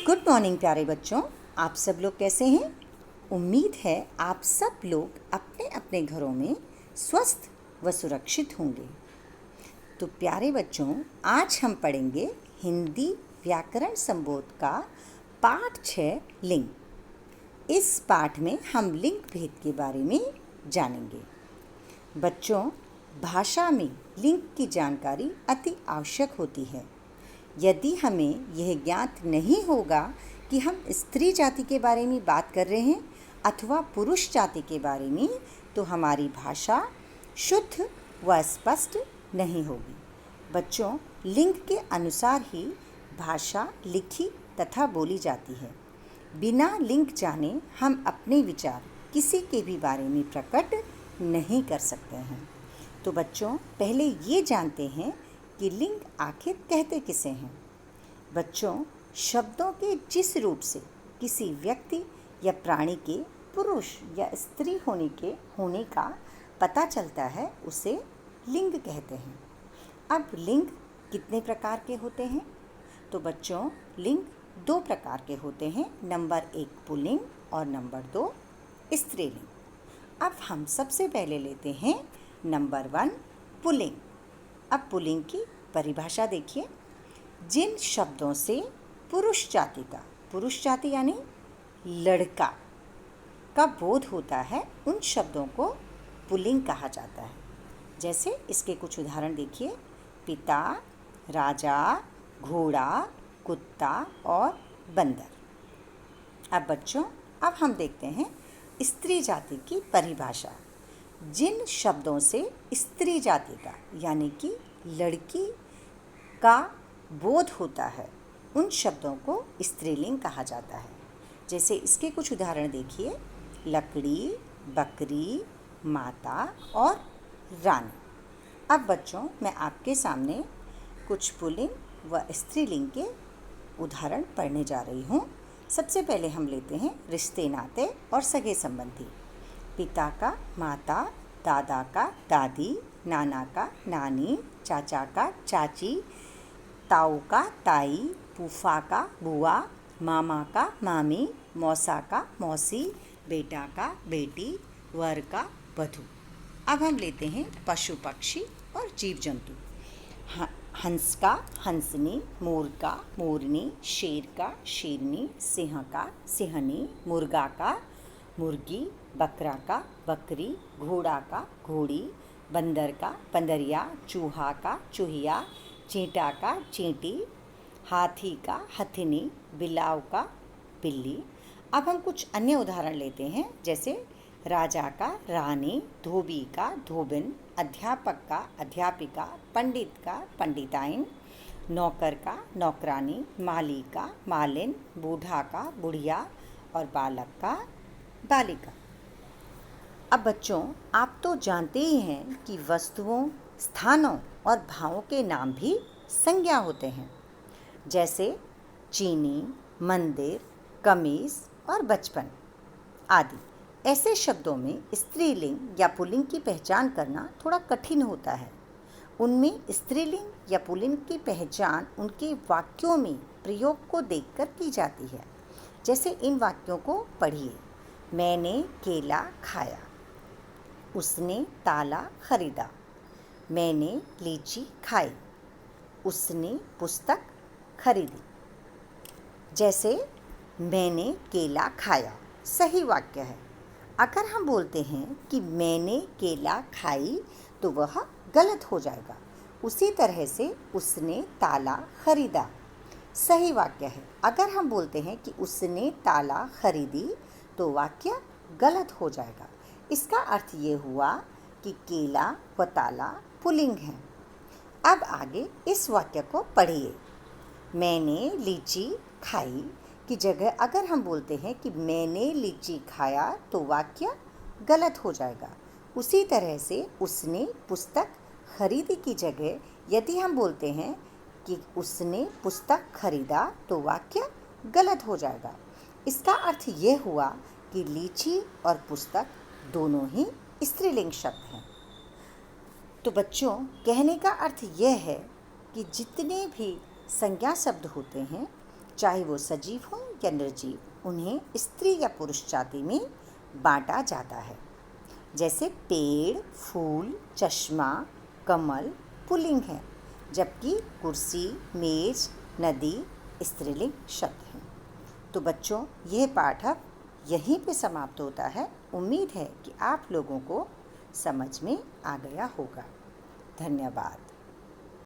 Good morning प्यारे बच्चों, आप सब लोग कैसे हैं। उम्मीद है आप सब लोग अपने अपने घरों में स्वस्थ व सुरक्षित होंगे। तो प्यारे बच्चों, आज हम पढ़ेंगे हिंदी व्याकरण संबोध का पाठ 6 लिंग। इस पाठ में हम लिंग भेद के बारे में जानेंगे। बच्चों, भाषा में लिंग की जानकारी अति आवश्यक होती है। यदि हमें यह ज्ञात नहीं होगा कि हम स्त्री जाति के बारे में बात कर रहे हैं अथवा पुरुष जाति के बारे में, तो हमारी भाषा शुद्ध व स्पष्ट नहीं होगी। बच्चों, लिंग के अनुसार ही भाषा लिखी तथा बोली जाती है। बिना लिंग जाने हम अपने विचार किसी के भी बारे में प्रकट नहीं कर सकते हैं। तो बच्चों, पहले ये जानते हैं कि लिंग आखिर कहते किसे हैं। बच्चों, शब्दों के जिस रूप से किसी व्यक्ति या प्राणी के पुरुष या स्त्री होने का पता चलता है, उसे लिंग कहते हैं। अब लिंग कितने प्रकार के होते हैं? तो बच्चों, लिंग 2 प्रकार के होते हैं। नंबर 1 पुल्लिंग और नंबर 2 स्त्रीलिंग। अब हम सबसे पहले लेते हैं नंबर 1 पुल्लिंग। अब पुल्लिंग की परिभाषा देखिए। जिन शब्दों से पुरुष जाति यानी लड़का का बोध होता है, उन शब्दों को पुल्लिंग कहा जाता है। जैसे इसके कुछ उदाहरण देखिए: पिता, राजा, घोड़ा, कुत्ता और बंदर। अब बच्चों, अब हम देखते हैं स्त्री जाति की परिभाषा। जिन शब्दों से स्त्री जाति का यानी कि लड़की का बोध होता है, उन शब्दों को स्त्रीलिंग कहा जाता है। जैसे इसके कुछ उदाहरण देखिए: लकड़ी, बकरी, माता और रानी। अब बच्चों, मैं आपके सामने कुछ पुल्लिंग व स्त्रीलिंग के उदाहरण पढ़ने जा रही हूँ। सबसे पहले हम लेते हैं रिश्ते नाते और सगे संबंधी। पिता का माता, दादा का दादी, नाना का नानी, चाचा का चाची, ताऊ का ताई, फूफा का बुआ, मामा का मामी, मौसा का मौसी, बेटा का बेटी, वर का वधू। अब हम लेते हैं पशु पक्षी और जीव जंतु। हंस का हंसनी, मोर का मोरनी, शेर का शेरनी, सिंह का सिंहनी, मुर्गा का मुर्गी, बकरा का बकरी, घोड़ा का घोड़ी, बंदर का बंदरिया, चूहा का चूहिया, चींटा का चींटी, हाथी का हथिनी, बिलाव का बिल्ली। अब हम कुछ अन्य उदाहरण लेते हैं। जैसे राजा का रानी, धोबी का धोबिन, अध्यापक का अध्यापिका, पंडित का पंडिताइन, नौकर का नौकरानी, माली का मालिन, बूढ़ा का बुढ़िया और बालक का बालिका। अब बच्चों, आप तो जानते ही हैं कि वस्तुओं, स्थानों और भावों के नाम भी संज्ञा होते हैं। जैसे चीनी, मंदिर, कमीज और बचपन आदि। ऐसे शब्दों में स्त्रीलिंग या पुल्लिंग की पहचान करना थोड़ा कठिन होता है। उनमें स्त्रीलिंग या पुल्लिंग की पहचान उनके वाक्यों में प्रयोग को देखकर की जाती है। जैसे इन वाक्यों को पढ़िए: मैंने केला खाया, उसने ताला खरीदा, मैंने लीची खाई, उसने पुस्तक खरीदी। जैसे मैंने केला खाया सही वाक्य है। अगर हम बोलते हैं कि मैंने केला खाई, तो वह गलत हो जाएगा। उसी तरह से उसने ताला खरीदा सही वाक्य है। अगर हम बोलते हैं कि उसने ताला खरीदी, तो वाक्य गलत हो जाएगा। इसका अर्थ ये हुआ कि केला व ताला पुल्लिंग हैं। अब आगे इस वाक्य को पढ़िए: मैंने लीची खाई की जगह अगर हम बोलते हैं कि मैंने लीची खाया, तो वाक्य गलत हो जाएगा। उसी तरह से उसने पुस्तक खरीदी की जगह यदि हम बोलते हैं कि उसने पुस्तक खरीदा, तो वाक्य गलत हो जाएगा। इसका अर्थ ये हुआ कि लीची और पुस्तक दोनों ही स्त्रीलिंग शब्द हैं। तो बच्चों, कहने का अर्थ यह है कि जितने भी संज्ञा शब्द होते हैं, चाहे वो सजीव हों या निर्जीव, उन्हें स्त्री या पुरुष जाति में बांटा जाता है। जैसे पेड़, फूल, चश्मा, कमल पुल्लिंग है, जबकि कुर्सी, मेज, नदी स्त्रीलिंग शब्द हैं। तो बच्चों, यह पाठ अब यहीं पे समाप्त होता है। उम्मीद है कि आप लोगों को समझ में आ गया होगा। धन्यवाद।